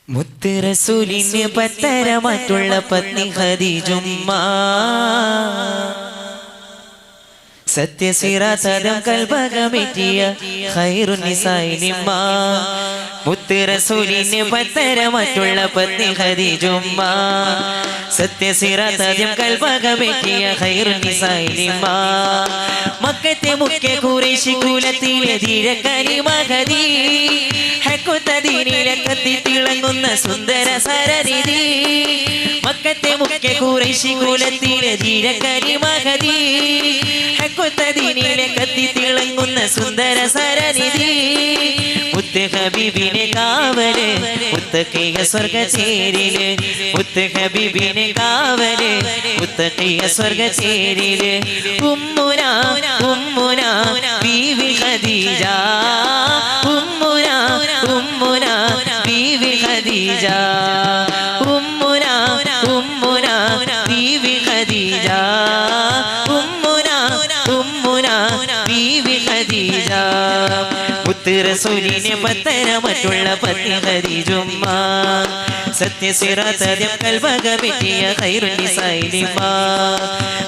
മുത്ത് റസൂലിന് പത്തരമാറ്റുള്ള പത്നി ഖദീജുമ്മ സത്യസിറാതം കൽബകമെറ്റിയ ഖൈറുൻ നിസായിനിമ്മ മുത്ത് റസൂലിന് പത്തരമാറ്റുള്ള പത്നി ഖദീജുമ്മ സത്യസിറാതം കൽബകമെറ്റിയ ഖൈറുൻ നിസായിനിമ്മ മക്കത്തെ മുഖ്യ ഖുറൈശി കുലത്തിലെ ധീരകനിമ ഖദീ ഹക്കുതദീനിലെ കത്തി തിളങ്ങുന്ന സുന്ദര സരനിധി മക്കത്തെ മുഖ്യ ഖുറൈശി കുലത്തിലെ ധീരകനിമ ഖദീ ഹക്കുതദീനിലെ കത്തി തിളങ്ങുന്ന സുന്ദര സരനിധി മുത്ത് ഹബീബിനെ കാവല് മുത്തഖിയ സ്വർഗ ചേരില് മുത്ത് ഹബീബിനെ കാവല് മുത്തഖിയ സ്വർഗ ചേരില് ഉമ്മുന ഉമ്മുന ബീവി ഖദീജ ഉമ്മുന ഉമ്മുന ബീവി ഖദീജ ഉമ്മുന ഉമ്മുന ബീവി ഖദീജ ഉമ്മുന ഉമ്മുന ബീവി ഖദീജ മുത്ത് റസൂലിനെ പത്തരമാറ്റുള്ള പത്നി ഖദീജുമ്മ സത്യസിറാതം കൽബകമെറ്റിയ ഖൈറുൻ നിസായിനിമ്മ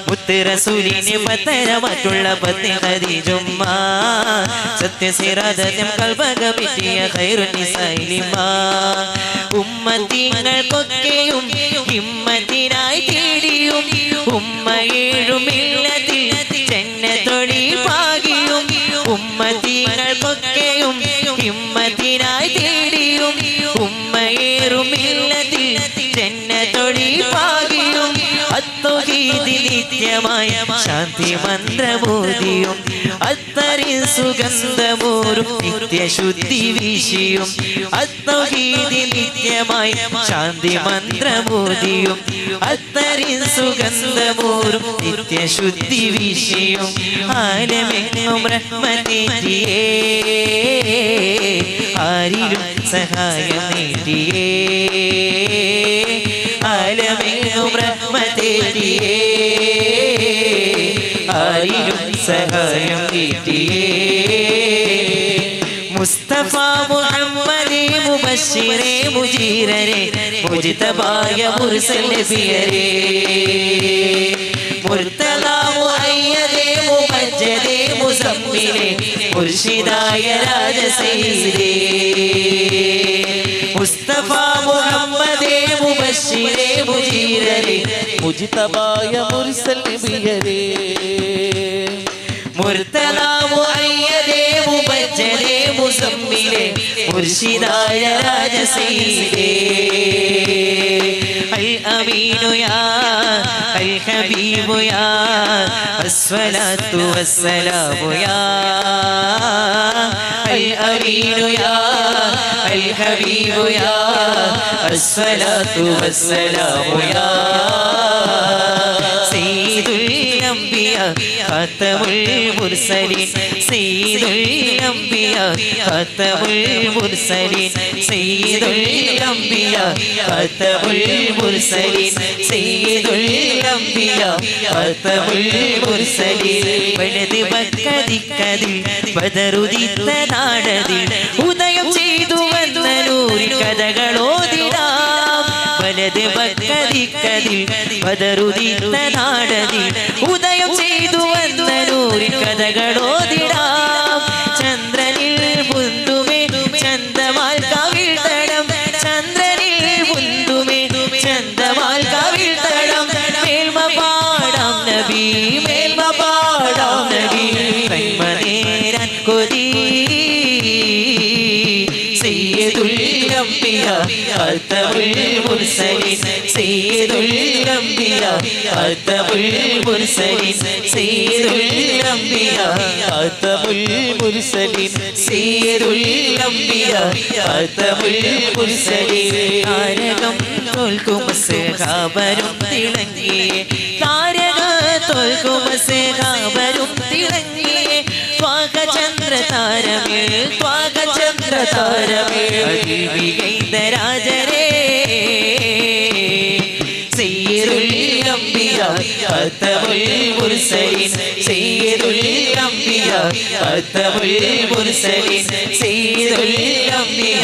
മുത്ത് റസൂലിനെ പത്തരമാറ്റുള്ള പത്നി ഖദീജുമ്മ സത്യസിറാതം കൽബകമെറ്റിയ ഖൈറുൻ നിസായിനിമ്മ ഉമ്മത്തിങ്ങൾക്കൊക്കെയും ഹിമ്മത്തിനായി തേടിയും ഉമ്മ ഏഴുമില്ലത്തിൽ ജന്നത്തൊളി പാകിയും ഉമ്മത്തിങ്ങൾക്കൊക്കെയും ഹിമ്മത്തിനായി തേടിയും ഉമ്മ ഏറുമില്ലത്തിൽ ജന്നത്തൊളി പാകിയും അത്തൗഹീദ് നിത്യമായ ശാന്തി മന്ത്രമോദിയും അത്തറിൻ സുഗന്ധമൂറും നിത്യശുദ്ധി വീശിയും അത്തൗഹീദ് നിത്യമായ ശാന്തി മന്ത്രമോദിയും അത്തറിൻ സുഗന്ധമൂറും നിത്യശുദ്ധി വീശിയും ആലമെങ്ങും റഹ്മത്തേറ്റിയേ ആരിലും സഹായം നേടിയേ ആലമെങ്ങും റഹ്മത്തേറ്റിയേ ആരിലും സഹായം കിട്ടിയേ മുസ്തഫ മുഹമ്മദേ മുബശ്ശിറേ മുജീറരേ മുജ്തബായ മുർസൽ നബിയരേ മുർത്തദാ മുഅയ്യദേ മുമജ്ജദേ മുസമ്മിലേ മുർശിദായ രാജസയ്യിദേ മുസ്തഫ മുഹമ്മദേ മുബശ്ശിറേ മുജീറരേ മുജ്തബായ മുർസൽ നബിയരേ മുർത്തദാ മുഅയ്യദേ മുമജ്ജദേ മുസമ്മിലേ മുർശിദായ രാജസയ്യിദേ അൽ അമീനു യാ അൽ ഹബീബു യാ അസ്സലാത്തു വസ്സലാമു യാ അൽ അമീനു യാ അൽ ഹബീബു യാ അസ്സലാത്തു വസ്സലാമു യാ സയ്യിദുൽ അംബിയ ഖാതമുൽ മുർസലീൻ സയ്യിദുൽ അംബിയ ഖാതമുൽ മുർസലീൻ സയ്യിദുൽ അംബിയ ഖാതമുൽ മുർസലീൻ സയ്യിദുൽ അംബിയ ഖാതമുൽ മുർസലീൻ വലത് ബക്കദിക്കദിൽ ബദറുദിത്ത നാടതിൽ ഉദയം ചെയ്തു വന്ന നൂറി കഥകളോതിടാം വലത് ബക്കദിക്കദിൽ ബദറുദിത്ത നാടതിൽ ഉദയം ചെയ്തു വന്ന നൂറി കഥകളോതിടാം ചന്ദ്രനിൽ മുന്തുമേ ചന്ദമാൽ കവിൾ തടം ചന്ദ്രനിൽ മുന്തുമേ ചന്ദമാൽ കവിൾ തടം മേൽമ പാടാം നബി മേൽമ പാടാം നബി കൈമനേരാൻ കൊതി സയ്യിദുൽ അംബിയ ഖാതമുൽ മുർസലീൻ സയ്യിദുൽ അംബിയ ഖാതമുൽ മുർസലീൻ സയ്യിദുൽ അംബിയ ഖാതമുൽ മുർസലീൻ സയ്യിദുൽ അംബിയ ഖാതമുൽ മുർസലീൻ താരകം തോൽക്കും സഹാബരും തിളങ്ങിയേ താരകം തോൽക്കും സഹാബരും തിളങ്ങിയേ ത്വാഗചന്ദ്ര താരമേ ത്വാഗചന്ദ്ര താരമേ അതിവികൈതരാജരേ സയ്യിദുൽ അംബിയ ഖാതമുൽ മുർസലീൻ സയ്യിദുൽ അംബിയ ഖാതമുൽ മുർസലീൻ സയ്യിദുൽ അംബിയ